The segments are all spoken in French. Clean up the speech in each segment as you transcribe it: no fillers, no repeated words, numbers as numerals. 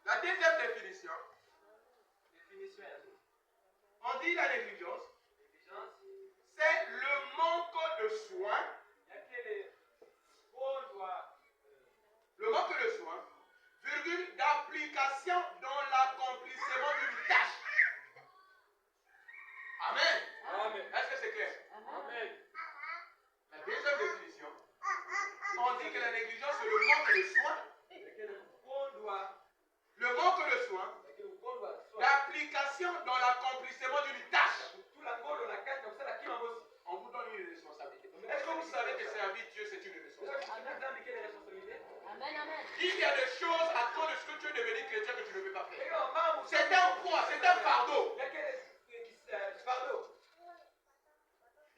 La deuxième définition, on dit la négligence, c'est le manque de soin. Le manque de soin, virgule, d'application dans l'accomplissement d'une tâche. Amen. Amen. Est-ce que c'est clair? Amen. La deuxième définition, on dit que la négligence, c'est le manque de soin. Le manque de soin, d'application dans l'accomplissement d'une tâche. On vous donne une responsabilité. Est-ce que vous savez que servir Dieu, c'est une responsabilité? Amen, amen. Il y a des choses à cause de ce que tu es devenu chrétien que tu ne peux pas faire. C'est un poids, c'est un fardeau.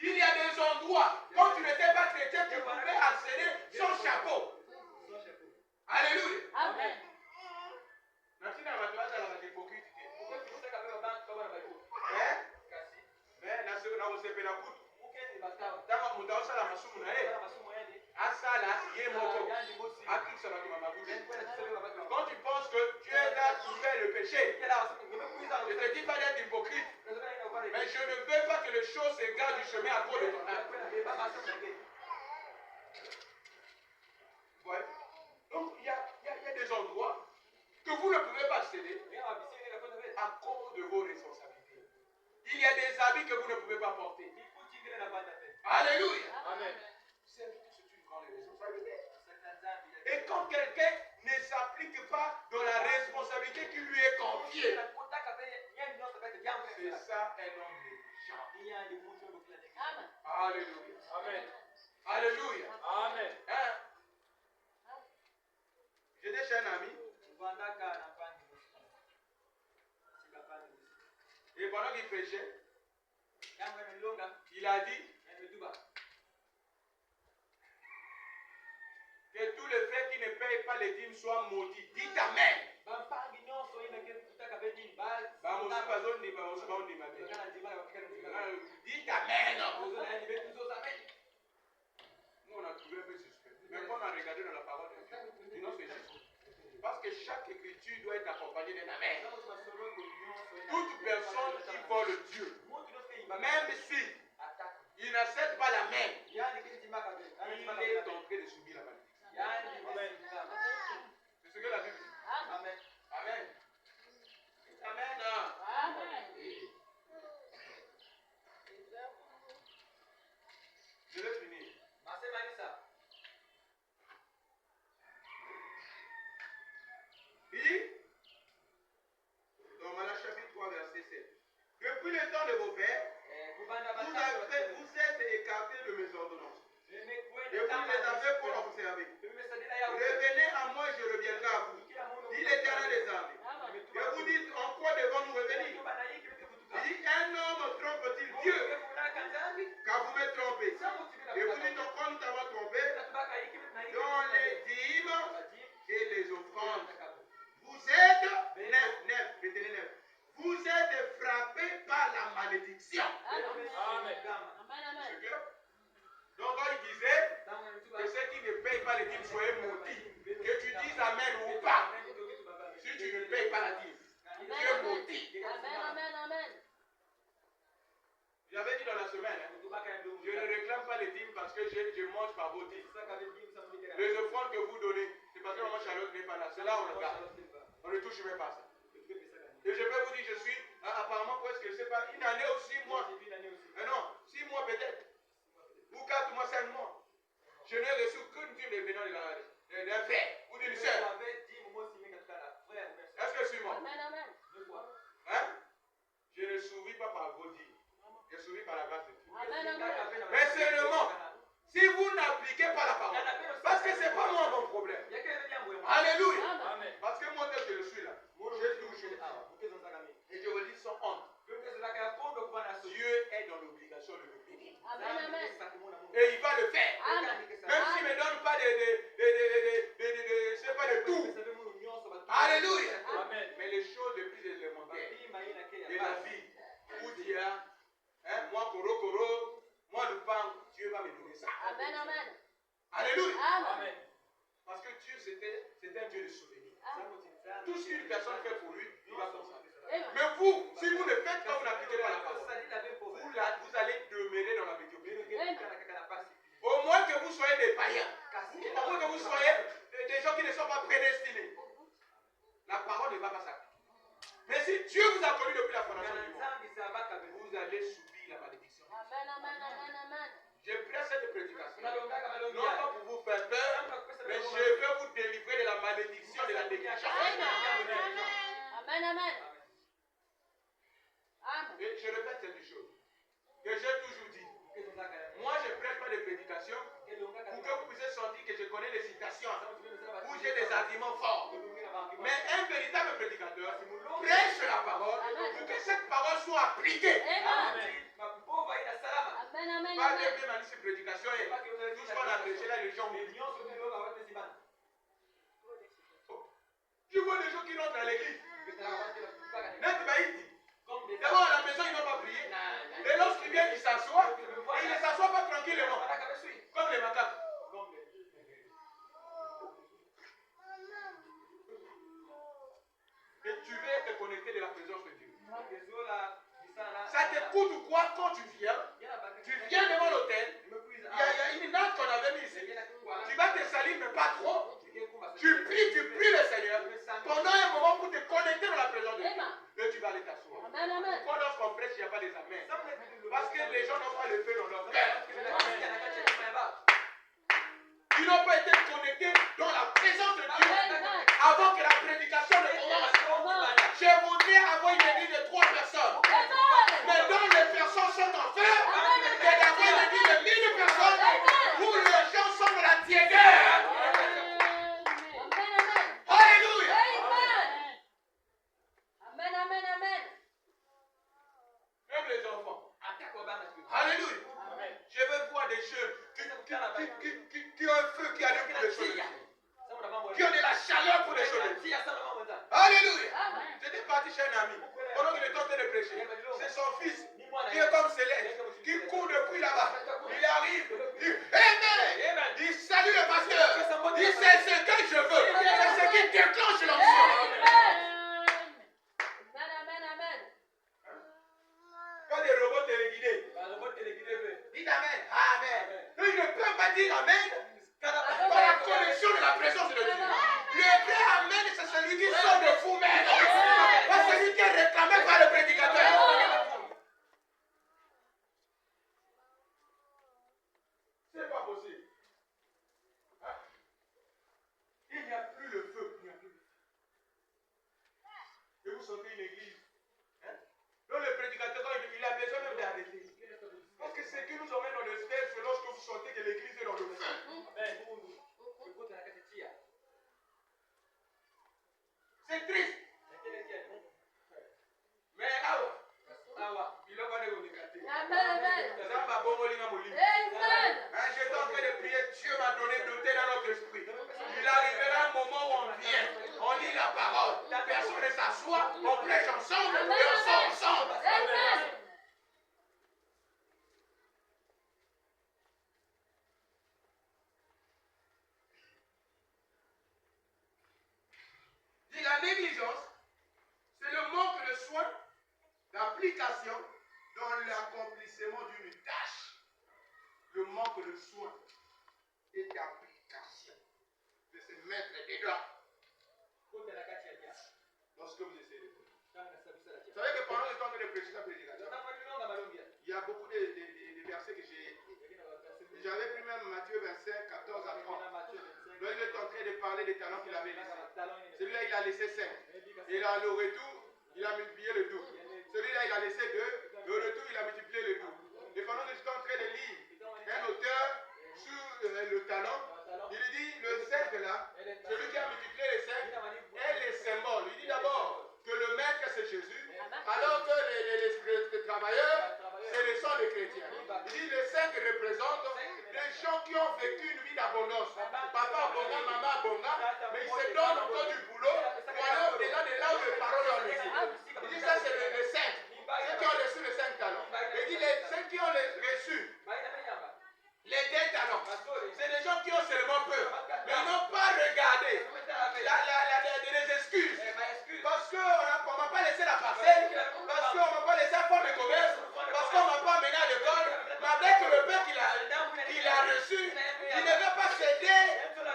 Il y a des endroits, quand tu n'étais pas chrétien, tu pouvais accéder sans chapeau. Alléluia. Amen. Merci d'avoir été dans la hypocrite. Quand tu penses que tu es là pour faire le péché, je ne te dis pas d'être hypocrite, mais je ne veux pas que les choses s'égarent du chemin à cause de ton âme. Ouais. Donc il y a des endroits que vous ne pouvez pas accéder à cause de vos responsabilités. Il y a des habits que vous ne pouvez pas porter. Alléluia. Amen. C'est une grande responsabilité. Et quand quelqu'un ne s'applique pas dans la responsabilité qui lui est confiée, c'est ça un homme négligent. Amen. Alléluia. Amen. Alléluia. Amen. Hein? J'étais chez un ami. Et pendant qu'il prêchait, il a dit que tous les frères qui ne payent pas les dîmes soient maudits. Dites Amen. Dites Amen. Nous, on a trouvé un peu suspect. Mais quand on a regardé dans la parole de Dieu, dis non, c'est juste. Parce que chaque écriture doit être accompagnée d'un Amen. Toute personne qui vole Dieu, même si il n'accepte pas l'Amen, il est en train de subir la malédiction. C'est ce que la Bible dit. Amen. Amen. Amen. Amen. Je vais finir. Il dit, dans Malachie chapitre 3, verset 7, depuis le temps de vos pères, vous êtes écartés de mes ordonnances. Et vous ne les avez pas observées. Revenez à moi, je reviendrai à vous. Dit l'Éternel des armées. Et vous dites, en quoi devons-nous revenir? Il dit, un homme trompe-t-il Dieu? Car vous me trompez. Et vous dites, en quoi nous t'avons trompé? Dans les dîmes et les offrandes. Vous êtes, retenez 9. Vous êtes frappés par la malédiction. Amen. C'est clair? Donc, quand il disait que ceux qui ne payent pas les dîmes soient maudits, que tu dises Amen ou pas, si tu ne payes pas la dîme, tu es maudit. Amen. J'avais dit dans la semaine, je ne réclame pas les dîmes parce que je mange par vos dîmes. Les offrandes que vous donnez, c'est parce que maman Charlotte n'est pas là. C'est là où on regarde. On ne touche même pas ça. Et je peux vous dire, je suis apparemment presque, je ne sais pas, une année ou 6 mois. Non, 6 mois peut-être. Ou 4 mois, 5 mois. Je n'ai reçu qu'une dîme de venant d'un frère ou d'une soeur. Est-ce que suis-moi? Hein? Je ne souris pas par vos dîmes. Je souris par la grâce de Dieu. Mais seulement, si vous n'appliquez pas la parole, parce que ce n'est pas moi mon problème. Alléluia. Amen. Parce que moi, tel que je suis là, j'ai toujours. Et je vous dis sans honte. Dieu est dans l'obligation de me bénir. Et il va le faire. Même s'il ne me donne pas je sais pas de tout. Alléluia. Amen. Mais les choses les plus élémentaires de la vie, où Dieu a, moi, Koro, moi, le pain, Dieu va me donner ça. Alléluia. Amen. Parce que Dieu, c'est un Dieu de souvenir. tout ce qu'une personne fait pour lui, il va constater. Amen. Mais vous, si vous ne faites pas, vous n'appliquez pas la parole. Vous allez demeurer dans la médiocrité. Au moins que vous soyez des païens. Au moins que vous soyez des gens qui ne sont pas prédestinés. La parole ne va pas s'appliquer. Mais si Dieu vous a connu depuis la fondation du monde, vous allez subir la malédiction. Amen, amen, amen, amen. Je prêche cette prédication. Non pas pour vous faire peur, mais je veux vous délivrer de la malédiction de la négligence. Amen, amen. Amen. Et je répète cette chose que j'ai toujours dit. Moi, je ne prêche pas de prédication pour que vous puissiez sentir que je connais les citations ou j'ai des arguments forts. Mais un véritable prédicateur prêche la parole pour que cette parole soit appliquée. Amen, amen, Pas amen. de bien cette prédication et tout ce qu'on a prêché là, les gens oublient. Tu vois des gens qui rentrent à l'église. D'abord à la maison, ils n'ont pas prié. Et lorsqu'ils viennent, ils s'assoient. Et ils ne s'assoient pas tranquillement. Comme les macaques. Et tu veux te connecter de la présence de Dieu. Ça te coûte ou quoi quand tu viens devant l'autel. Il y a une natte qu'on avait mise ici. Tu vas te salir, mais pas trop. Tu pries le Seigneur pendant un moment pour te connecter dans la présence de Dieu. Et tu vas aller t'asseoir. Amen, amen. Pourquoi lorsqu'on prêche, il n'y a pas des amens? Parce que les gens n'ont pas le feu dans leur cœur. Ils n'ont pas été connectés dans la présence de Dieu avant que la prédication ne commence. Je voudrais avoir une église de 3 personnes. Mais dont les personnes sont en feu, et d'avoir une église de 1000 personnes où les gens sont dans la tiédeur. Alléluia. Amen, amen, amen. Même les enfants. Alléluia. Je veux voir des jeunes qui ont un feu qui allume pour les choses de Dieu. Qui ont de la chaleur pour les choses de Dieu. Alléluia. J'étais parti chez un ami. Pendant qu'il était en train de prêcher, c'est son fils qui est comme Céleste, qui court depuis là-bas. Il arrive, il dit Amen. Il salue le pasteur. Il dit c'est ce que je veux. C'est ce qui déclenche l'onction. Pas des robots téléguidés. Dites Amen. Amen. Ils ne peuvent pas dire Amen par la connexion de la présence de Dieu. Le vrai Amen, c'est celui qui sort de vous-même. Pas celui qui est réclamé par le prédicateur. C'est pas possible. Il n'y a plus le feu. Et vous sentez une église. Donc le prédicateur, il a besoin même d'arrêter. Parce que ce qui nous emmène dans le ciel, c'est lorsque vous sentez que l'église est dans le feu. C'est triste. Mais il a pas de négatif. J'étais en train de prier, Dieu m'a donné douter dans notre esprit. Il arrivera un moment où on vient, on lit la parole, personne ne s'assoit, on prêche ensemble et on sort ensemble. Dit la négligence, c'est le manque de soin, d'application dans l'accomplissement d'une tâche. Le manque de soin et d'application de se mettre dedans. Lorsque vous essayez de faire. Vous savez que pendant le temps que je prêchais sa prédication, il y a beaucoup de versets que j'ai. J'avais pris même Matthieu 25, 14 à 30. Donc il est en train de parler des talents qu'il avait laissés. Celui-là, il a laissé 5. Et là, le retour, il a multiplié le double. Celui-là, il a laissé 2. Le retour, il a multiplié le double. Et pendant que j'étais en train de lire un auteur sur le talent, il dit le 5 là, celui qui a multiplié les 5 est les symboles. Il dit d'abord que le maître c'est Jésus, alors que les travailleurs, ce sont les chrétiens. Il dit les 5 représentent des gens qui ont vécu une vie d'abondance. Papa abondant, maman abondant, mais ils se donnent encore du boulot pour aller au-delà de là où les paroles ont laissé. Il dit ça c'est les 5. Ceux qui ont reçu les 5 talents. Il dit ceux qui ont reçu les 2 talents, c'est des gens qui ont seulement peur. Mais ils n'ont pas regardé les excuses la parcelle, parce qu'on ne m'a pas laissé à faire de commerce, parce qu'on ne m'a pas amené à l'école, malgré que le père qu'il a reçu, il ne veut pas céder,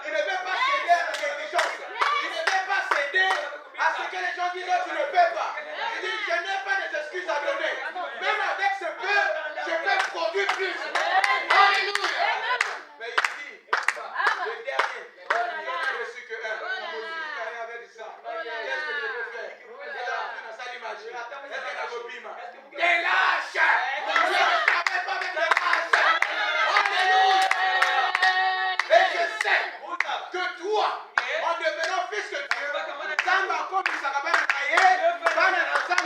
il ne veut pas céder à l'exigence, il ne veut pas céder à ce que les gens disent que tu ne peux pas. Il dit, je n'ai pas des excuses à donner. Même avec ce peu, je peux produire plus. Alléluia. Mais il dit, le dernier, il n'a reçu que un. Il avait dit ça. Qu'est-ce que je peux faire? Il a appris dans sa image. Est-ce qu'il a bobima? Des lâches. Je ne travaille pas avec les lâches. Alléluia. Et je sais que toi, en devenant fils de Dieu, Samba comme il s'appelle Naye, Bana Nassam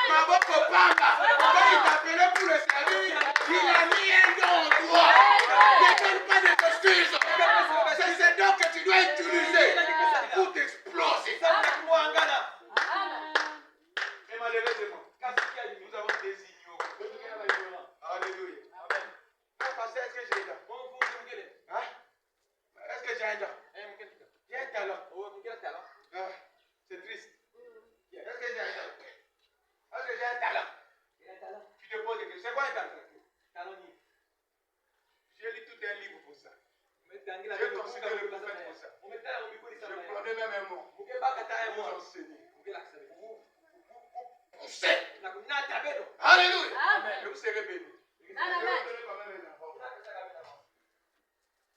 Maboko Panga, quand il t'appelait pour le servir, il a mis un don en toi. Ne donne pas d'excuses. C'est ce don que tu dois utiliser pour t'exploser. Et malheureusement, nous avons des ignorants. Alléluia. Pasteur, est-ce que j'ai un don? Hein? Est-ce que j'ai un don? J'ai un talent. Ah, c'est triste. Est-ce que j'ai un talent? Est-ce que j'ai un talent? Tu te poses des questions. C'est quoi un talent? J'ai lu tout un livre pour ça. J'ai consulté le